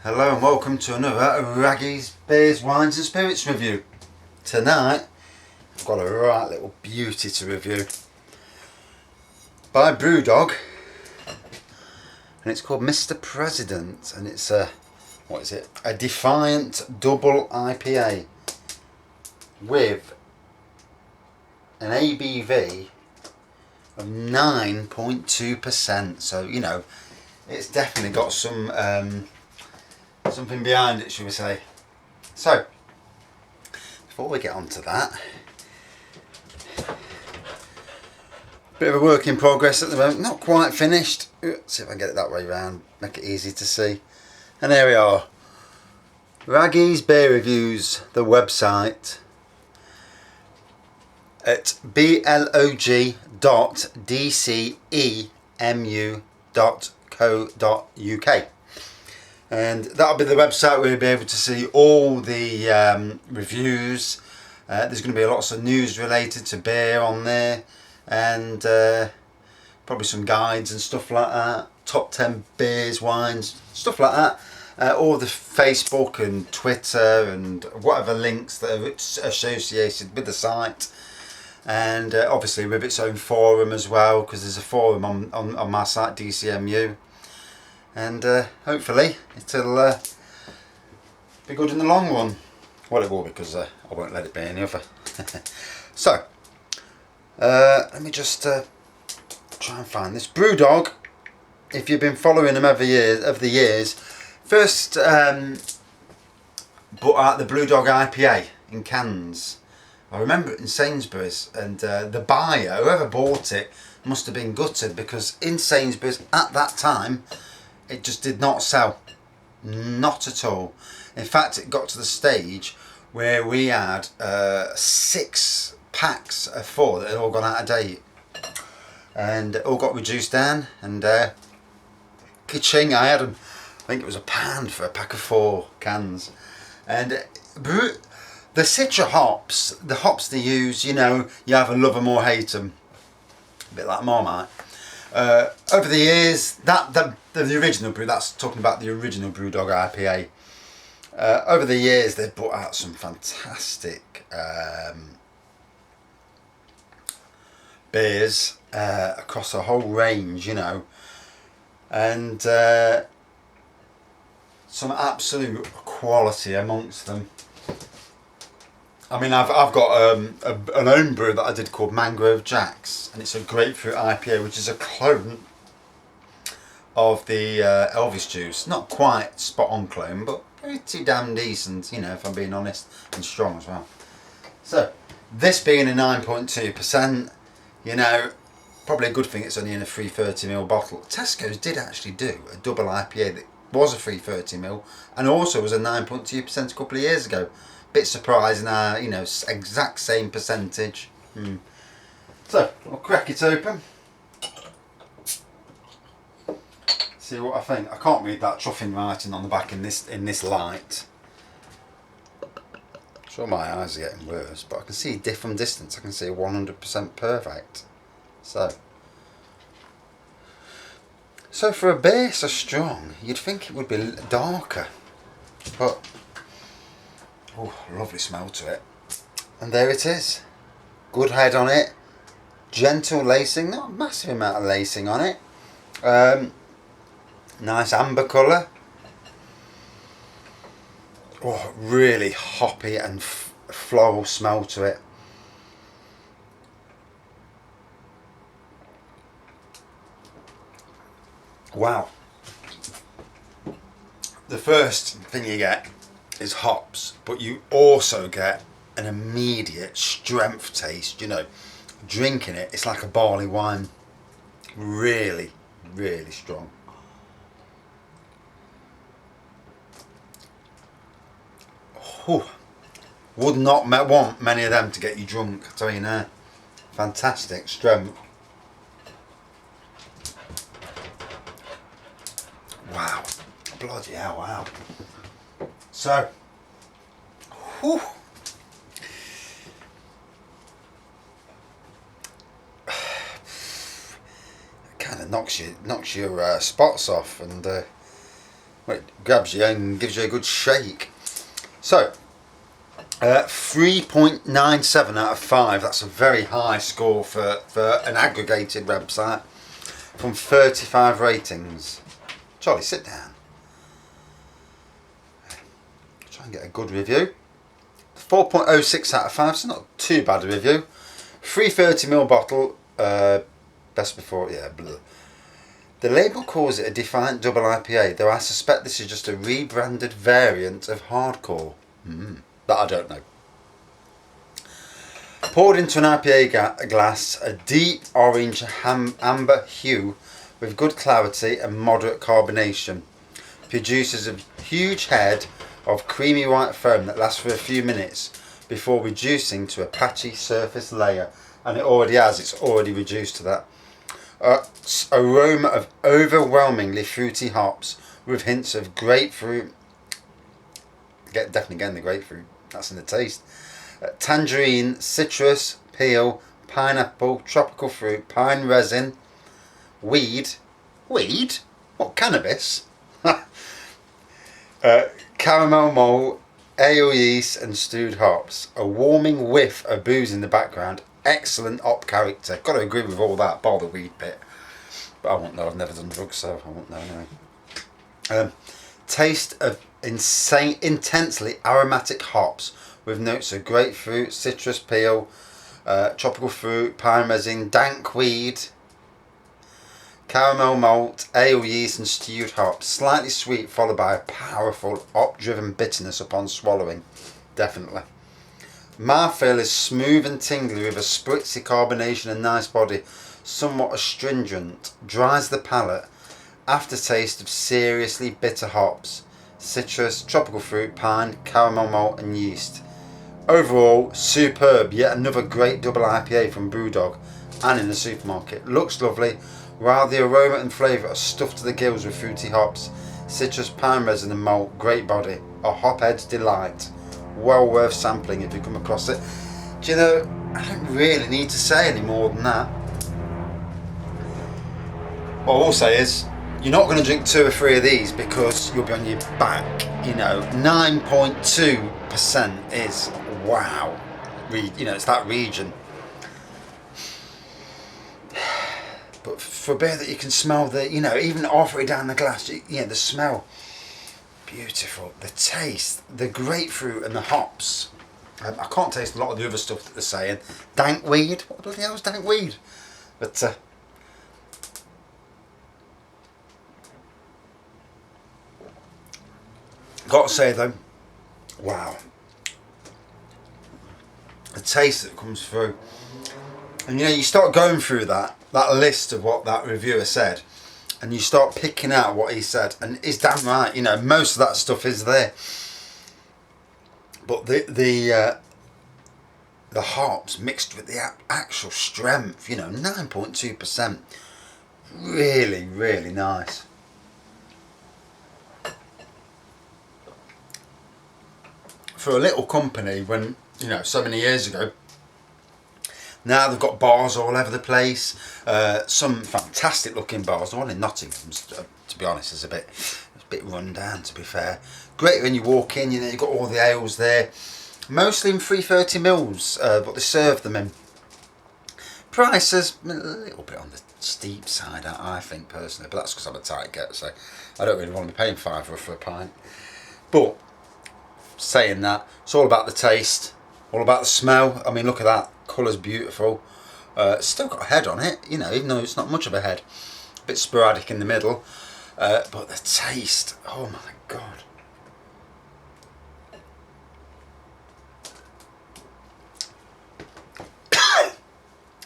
Hello and welcome to another Raggy's Beers, Wines and Spirits review. Tonight I've got a right little beauty to review by Brewdog, and it's called Mr. President, and it's a Defiant Double IPA with an ABV of 9.2%, so you know it's definitely got some something behind it, shall we say. So before we get on to that, bit of a work in progress at the moment, not quite finished. Let's see if I can get it that way round, make it easy to see. And there we are, Raggy's Beer Reviews, the website at blog.dcemu.co.uk, and that'll be the website where you'll be able to see all the reviews. There's going to be lots of news related to beer on there, and probably some guides and stuff like that, top 10 beers, wines, stuff like that. All the Facebook and Twitter and whatever links that are associated with the site, and obviously with its own forum as well, because there's a forum on my site, DCMU, and hopefully it'll be good in the long run. Well, it will, because I won't let it be any other. So let me just try and find this. Brewdog, if you've been following them over the years, first brought out the Brewdog IPA in cans. I remember it in Sainsbury's, and the buyer, whoever bought it, must have been gutted, because in Sainsbury's at that time it just did not sell, not at all. In fact, it got to the stage where we had 6 packs of 4 that had all gone out of date, and it all got reduced down, and ka-ching, I had them. I think it was £1 for a pack of 4 cans. And the Citra hops, the hops they use, you know, you either love them or hate them, a bit like Marmite. Over the years, the original brew, that's talking about the original Brewdog IPA. Over the years, they've brought out some fantastic beers across a whole range, you know, and some absolute quality amongst them. I mean, I've got an own brew that I did called Mangrove Jacks, and it's a grapefruit IPA, which is a clone of the Elvis juice. Not quite spot on clone, but pretty damn decent, you know, if I'm being honest, and strong as well. So this being a 9.2%, you know, probably a good thing it's only in a 330ml bottle. Tesco's did actually do a double IPA that was a 330ml and also was a 9.2% a couple of years ago. Bit surprising, you know, exact same percentage. So I'll crack it open, see what I think. I can't read that truffing writing on the back in this light. I'm sure my eyes are getting worse, but I can see from distance. I can see 100% perfect. So for a beer so strong, you'd think it would be darker, but oh, lovely smell to it. And there it is. Good head on it. Gentle lacing, not a massive amount of lacing on it. Nice amber colour. Oh, really hoppy and floral smell to it. Wow. The first thing you get is hops, but you also get an immediate strength taste, you know. Drinking it, it's like a barley wine. Really, really strong. Oh, would not want many of them to get you drunk, I tell you now. Fantastic strength. Wow, bloody hell, wow. So, whew. Kind of knocks your spots off, and It grabs you and gives you a good shake. So 3.97 out of 5. That's a very high score for an aggregated website from 35 ratings. Charlie, sit down. Try and get a good review. 4.06 out of 5, so not too bad a review. 330ml bottle, best before, yeah, bleh. The label calls it a Defiant Double IPA, though I suspect this is just a rebranded variant of Hardcore. That I don't know. Poured into an IPA glass, a deep orange amber hue with good clarity and moderate carbonation. Produces a huge head of creamy white foam that lasts for a few minutes before reducing to a patchy surface layer. And it already has, it's already reduced to that. Aroma of overwhelmingly fruity hops with hints of grapefruit. Definitely getting the grapefruit, that's in the taste. Tangerine, citrus, peel, pineapple, tropical fruit, pine resin, weed. Weed? What, cannabis? Caramel malt, ale yeast and stewed hops. A warming whiff of booze in the background. Excellent hop character. Got to agree with all that, bar the weed bit. But I won't know, I've never done drugs, so I won't know anyway. Taste of intensely aromatic hops with notes of grapefruit, citrus peel, tropical fruit, pine resin, dank weed, caramel malt, ale yeast and stewed hops. Slightly sweet followed by a powerful hop-driven bitterness upon swallowing. Definitely. Mouthfeel is smooth and tingly with a spritzy carbonation and nice body. Somewhat astringent. Dries the palate. Aftertaste of seriously bitter hops. Citrus, tropical fruit, pine, caramel malt and yeast. Overall, superb. Yet another great double IPA from Brewdog and in the supermarket. Looks lovely, while the aroma and flavour are stuffed to the gills with fruity hops, citrus, pine resin and malt. Great body. A hophead's delight. Well worth sampling if you come across it. Do you know, I don't really need to say any more than that. What I will say is, you're not going to drink 2 or 3 of these because you'll be on your back. You know, 9.2% is wow. You know, it's that region. But for a beer that you can smell the, you know, even halfway down the glass, you know, the smell. Beautiful. The taste, the grapefruit and the hops. I can't taste a lot of the other stuff that they're saying. Dank weed. What the hell is dank weed? But got to say though, wow. The taste that comes through. And you know, you start going through that list of what that reviewer said, and you start picking out what he said, and it's damn right, you know, most of that stuff is there. But the hops mixed with the actual strength, you know, 9.2%, really, really nice. For a little company, when, you know, so many years ago, now they've got bars all over the place. Some fantastic looking bars. The one in Nottingham, to be honest, is a bit run down, to be fair. Great when you walk in, you know, you've got all the ales there. Mostly in 330ml, but they serve them in. Prices, a little bit on the steep side, I think, personally. But that's because I'm a tight get, so I don't really want to be paying £5 for a pint. But, saying that, it's all about the taste, all about the smell. I mean, look at that. Colour's beautiful. Still got a head on it, you know, even though it's not much of a head. A bit sporadic in the middle. But the taste, oh my god.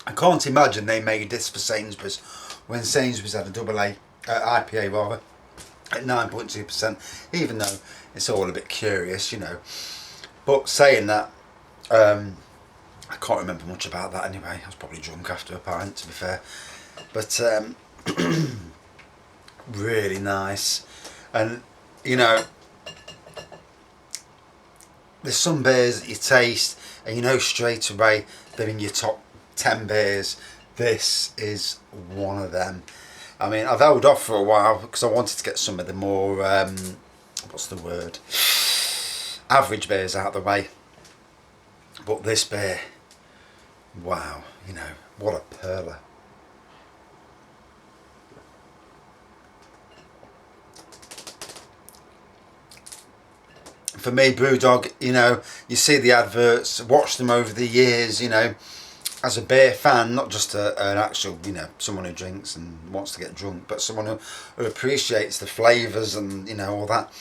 I can't imagine they made this for Sainsbury's when Sainsbury's had a double IPA rather at 9.2%, even though it's all a bit curious, you know. But saying that, I can't remember much about that anyway. I was probably drunk after a pint, to be fair. But really nice. And, you know, there's some beers that you taste and you know straight away they're in your top 10 beers. This is one of them. I mean, I've held off for a while because I wanted to get some of the more what's the word, average beers out of the way. But this beer, wow, you know, what a perler. For me, Brewdog, you know, you see the adverts, watch them over the years, you know, as a beer fan, not just an actual, you know, someone who drinks and wants to get drunk, but someone who appreciates the flavours and, you know, all that.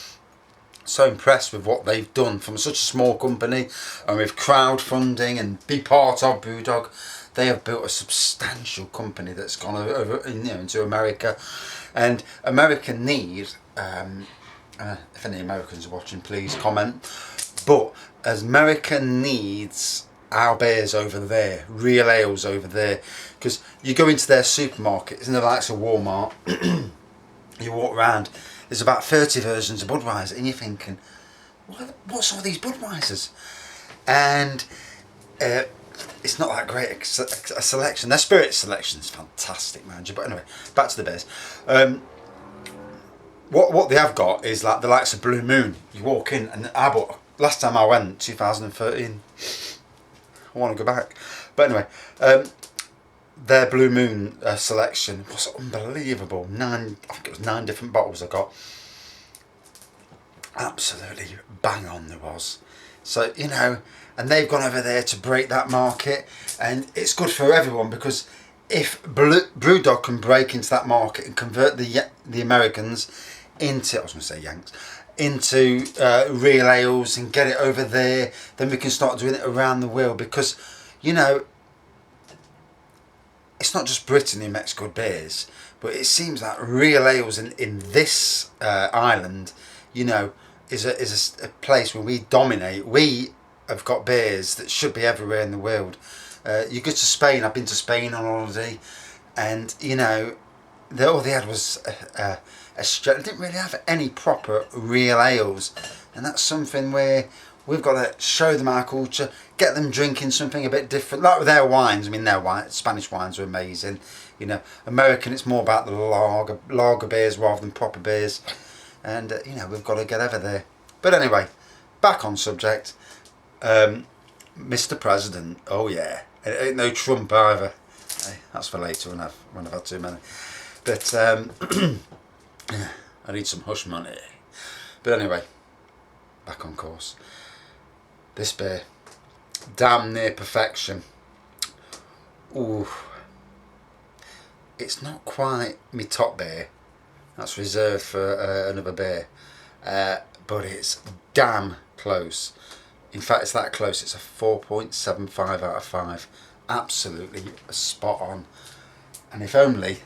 So impressed with what they've done from such a small company, and with crowdfunding and be part of Brewdog. They have built a substantial company that's gone over, you know, into America, and America need. If any Americans are watching, please comment. But as America needs our beers over there, real ales over there, because you go into their supermarkets in the likes of Walmart, you walk around, there's about 30 versions of Budweiser, and you're thinking, what's all these Budweisers? And it's not that great a selection. Their spirit selection is fantastic, man. But anyway, back to the beers. What they have got is like the likes of Blue Moon. You walk in, and I bought, last time I went, 2013. I want to go back. But anyway, their Blue Moon selection was unbelievable. I think it was 9 different bottles I got. Absolutely bang on there was. So, you know, and they've gone over there to break that market, and it's good for everyone, because if Brewdog can break into that market and convert the Americans into, I was going to say Yanks, into real ales and get it over there, then we can start doing it around the world, because, you know, it's not just Britain who makes good beers, but it seems like real ales in this island, you know, is a place where we dominate. We have got beers that should be everywhere in the world. You go to Spain, I've been to Spain on holiday, and, you know, all they had was a they didn't really have any proper real ales, and that's something where we've got to show them our culture, get them drinking something a bit different, like with their wines. I mean, their Spanish wines are amazing. You know, American, it's more about the lager beers rather than proper beers, and you know, we've got to get over there. But anyway, back on subject. Mr. President, oh yeah, it ain't no Trump either. Hey, that's for later when I've had too many. But I need some hush money. But anyway, back on course. This beer, damn near perfection. Ooh, it's not quite my top beer. That's reserved for another beer. But it's damn close. In fact, it's that close. It's a 4.75 out of 5. Absolutely spot on. And if only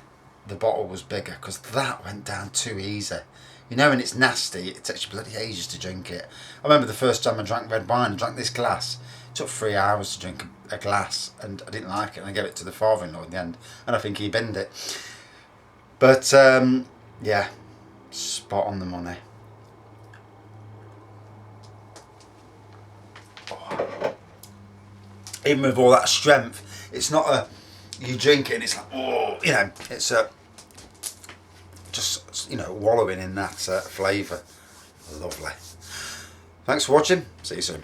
the bottle was bigger, because that went down too easy. You know, when it's nasty, it takes you bloody ages to drink it. I remember the first time I drank red wine, I drank this glass. It took 3 hours to drink a glass, and I didn't like it, and I gave it to the father-in-law in the end, and I think he binned it. But, yeah, spot on the money. Oh. Even with all that strength, it's not a, you drink it and it's like, oh, you know, it's a, just, you know, wallowing in that flavour. Lovely. Thanks for watching. See you soon.